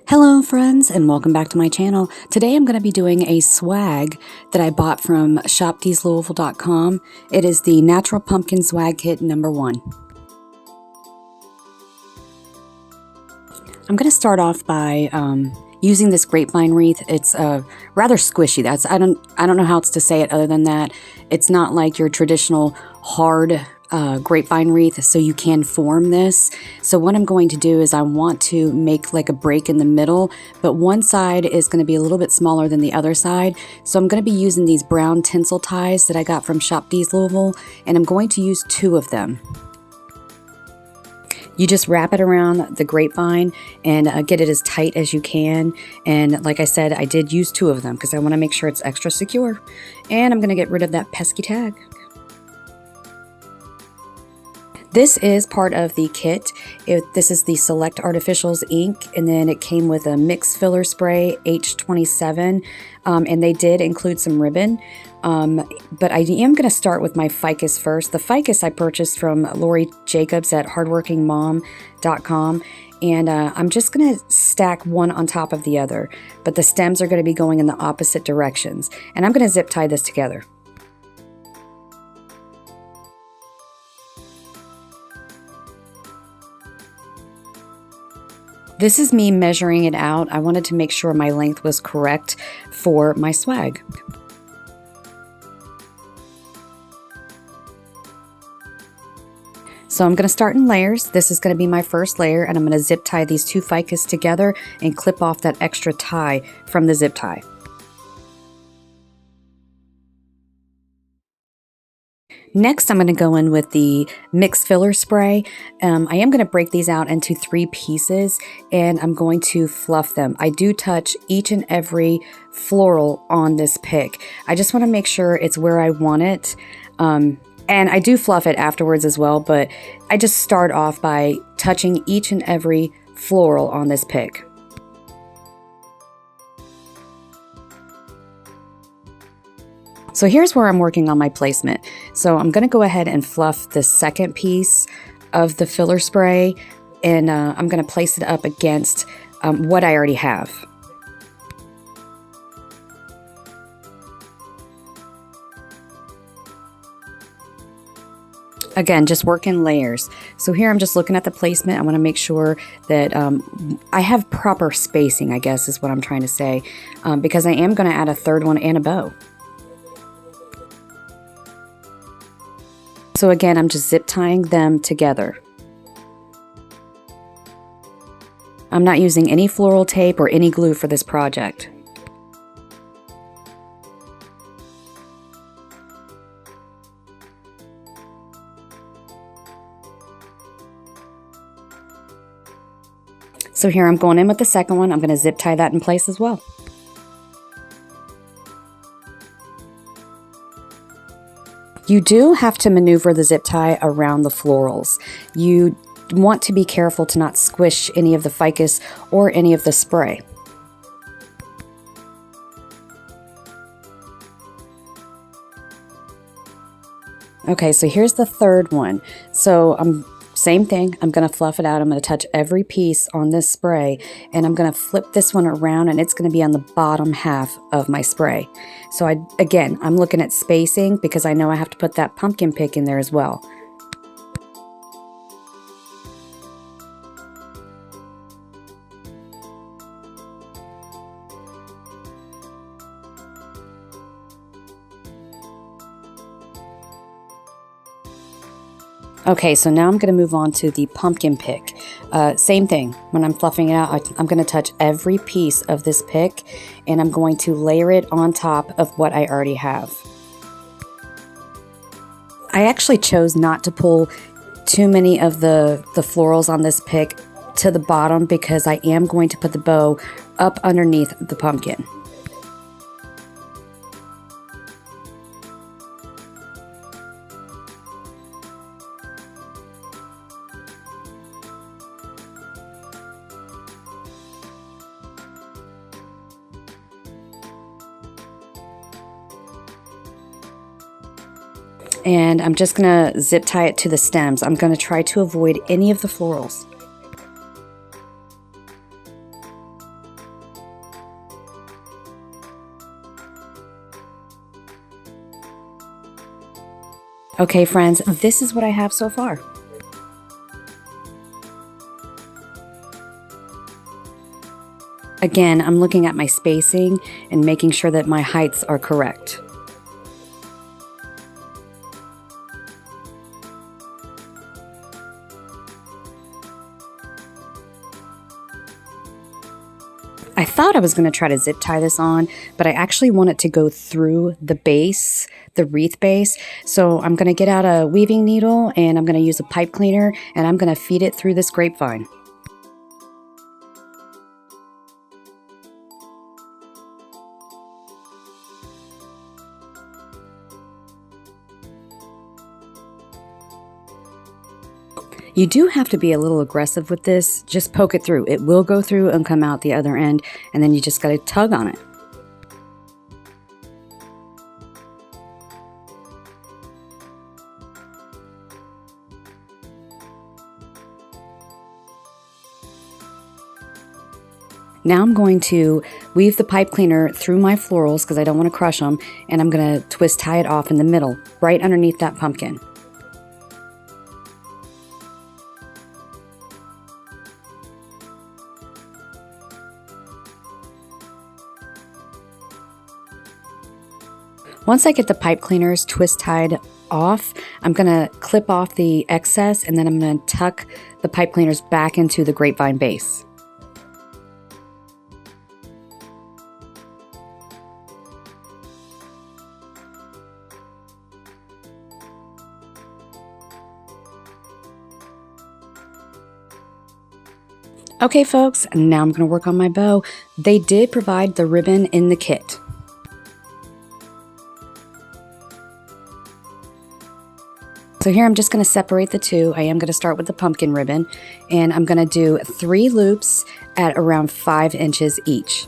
Hello friends and welcome back to my channel. Today I'm going to be doing a swag that I bought from shopteeslouisville.com. It is the Natural Pumpkin Swag Kit #1. I'm going to start off by using this Grapevine Wreath. It's rather squishy. I don't know how else to say it other than that. It's not like your traditional hard Grapevine Wreath, so you can form this. So what I'm going to do is I want to make like a break in the middle, but one side is going to be a little bit smaller than the other side. So I'm going to be using these brown Tinsel Ties that I got from Shop Tees Louisville, and I'm going to use 2 of them. You just wrap it around the grapevine and get it as tight as you can. And like I said, I did use 2 of them because I want to make sure it's extra secure. And I'm going to get rid of that pesky tag. This is part of the kit. This is the Select Artificials ink, and then it came with a mix filler spray H27, and they did include some ribbon. But I am going to start with my ficus first. The ficus I purchased from Lori Jacobs at hardworkingmom.com, and I'm just going to stack one on top of the other, but the stems are going to be going in the opposite directions, and I'm going to zip tie this together. This is me measuring it out. I wanted to make sure my length was correct for my swag. So I'm going to start in layers. This is going to be my first layer, and I'm going to zip tie these 2 ficus together and clip off that extra tie from the zip tie. Next, I'm going to go in with the mix filler spray. I am going to break these out into 3 pieces, and I'm going to fluff them. I do touch each and every floral on this pick. I just want to make sure it's where I want it. And I do fluff it afterwards as well, but I just start off by touching each and every floral on this pick. So here's where I'm working on my placement. So I'm going to go ahead and fluff the second piece of the filler spray, and I'm going to place it up against what I already have. Again, just work in layers. So here I'm just looking at the placement. I want to make sure that I have proper spacing, I guess is what I'm trying to say, because I am going to add a 3rd one and a bow. So again, I'm just zip tying them together. I'm not using any floral tape or any glue for this project. So here I'm going in with the second one. I'm going to zip tie that in place as well. You do have to maneuver the zip tie around the florals. You want to be careful to not squish any of the ficus or any of the spray. Okay, so here's the 3rd one. So same thing, I'm going to fluff it out. I'm going to touch every piece on this spray, and I'm going to flip this one around, and it's going to be on the bottom half of my spray. So again, I'm looking at spacing because I know I have to put that pumpkin pick in there as well. Okay, so now I'm going to move on to the pumpkin pick. Same thing, when I'm fluffing it out, I'm going to touch every piece of this pick, and I'm going to layer it on top of what I already have. I actually chose not to pull too many of the florals on this pick to the bottom because I am going to put the bow up underneath the pumpkin. And I'm just going to zip tie it to the stems. I'm going to try to avoid any of the florals. Okay, friends, this is what I have so far. Again, I'm looking at my spacing and making sure that my heights are correct. I thought I was going to try to zip tie this on, but I actually want it to go through the base, the wreath base. So I'm going to get out a weaving needle and I'm going to use a pipe cleaner and I'm going to feed it through this grapevine. You do have to be a little aggressive with this. Just poke it through. It will go through and come out the other end, and then you just got to tug on it. Now I'm going to weave the pipe cleaner through my florals because I don't want to crush them, and I'm going to twist tie it off in the middle, right underneath that pumpkin. Once I get the pipe cleaners twist tied off, I'm going to clip off the excess and then I'm going to tuck the pipe cleaners back into the grapevine base. Okay folks, now I'm going to work on my bow. They did provide the ribbon in the kit. So here I'm just going to separate the two. I am going to start with the pumpkin ribbon and I'm going to do 3 loops at around 5 inches each.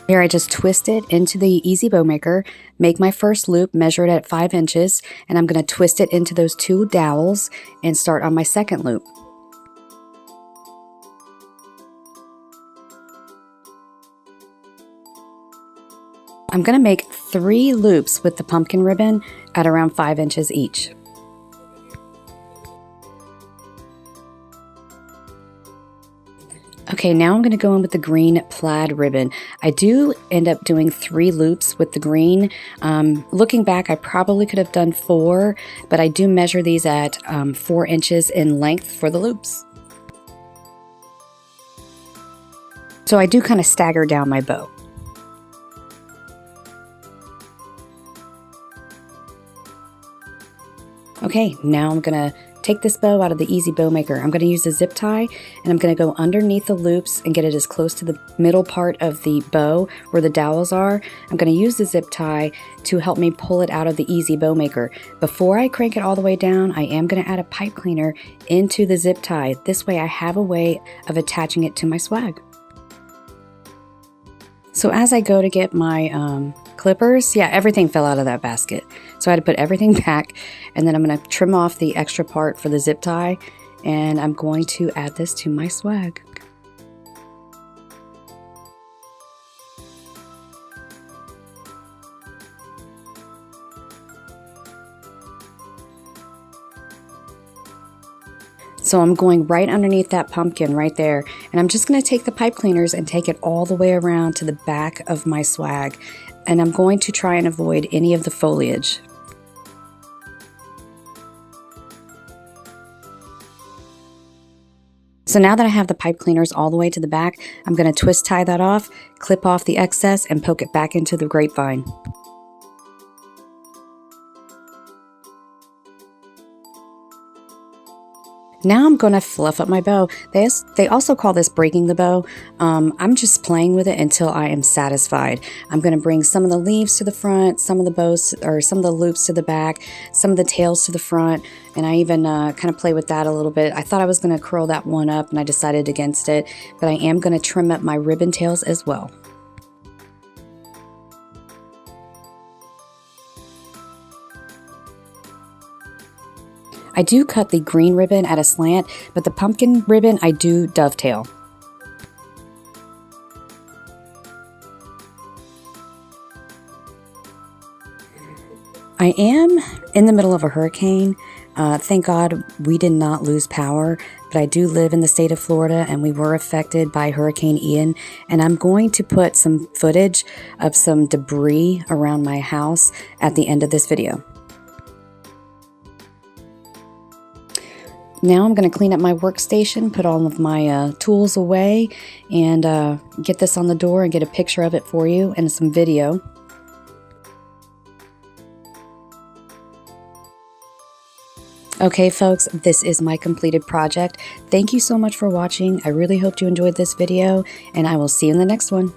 Here I just twist it into the Easy Bow Maker, make my first loop, measure it at 5 inches, and I'm going to twist it into those 2 dowels and start on my second loop. I'm going to make 3 loops with the pumpkin ribbon at around 5 inches each. Okay, now I'm going to go in with the green plaid ribbon. I do end up doing 3 loops with the green. Looking back, I probably could have done 4, but I do measure these at 4 inches in length for the loops. So I do kind of stagger down my bow. Okay, now I'm going to take this bow out of the Easy Bow Maker. I'm going to use a zip tie and I'm going to go underneath the loops and get it as close to the middle part of the bow where the dowels are. I'm going to use the zip tie to help me pull it out of the Easy Bow Maker. Before I crank it all the way down, I am going to add a pipe cleaner into the zip tie. This way I have a way of attaching it to my swag. So as I go to get my clippers, yeah, everything fell out of that basket. So I had to put everything back, and then I'm going to trim off the extra part for the zip tie, and I'm going to add this to my swag. So I'm going right underneath that pumpkin right there, and I'm just going to take the pipe cleaners and take it all the way around to the back of my swag, and I'm going to try and avoid any of the foliage. So now that I have the pipe cleaners all the way to the back, I'm going to twist tie that off, clip off the excess, and poke it back into the grapevine. Now I'm going to fluff up my bow. They also call this breaking the bow. I'm just playing with it until I am satisfied. I'm going to bring some of the leaves to the front, some of the bows or some of the loops to the back, some of the tails to the front, and I even kind of play with that a little bit. I thought I was going to curl that one up and I decided against it, but I am going to trim up my ribbon tails as well. I do cut the green ribbon at a slant, but the pumpkin ribbon I do dovetail. I am in the middle of a hurricane. Thank God we did not lose power, but I do live in the state of Florida and we were affected by Hurricane Ian. And I'm going to put some footage of some debris around my house at the end of this video. Now I'm going to clean up my workstation, put all of my tools away, and get this on the door and get a picture of it for you and some video. Okay folks, this is my completed project. Thank you so much for watching. I really hope you enjoyed this video, and I will see you in the next one.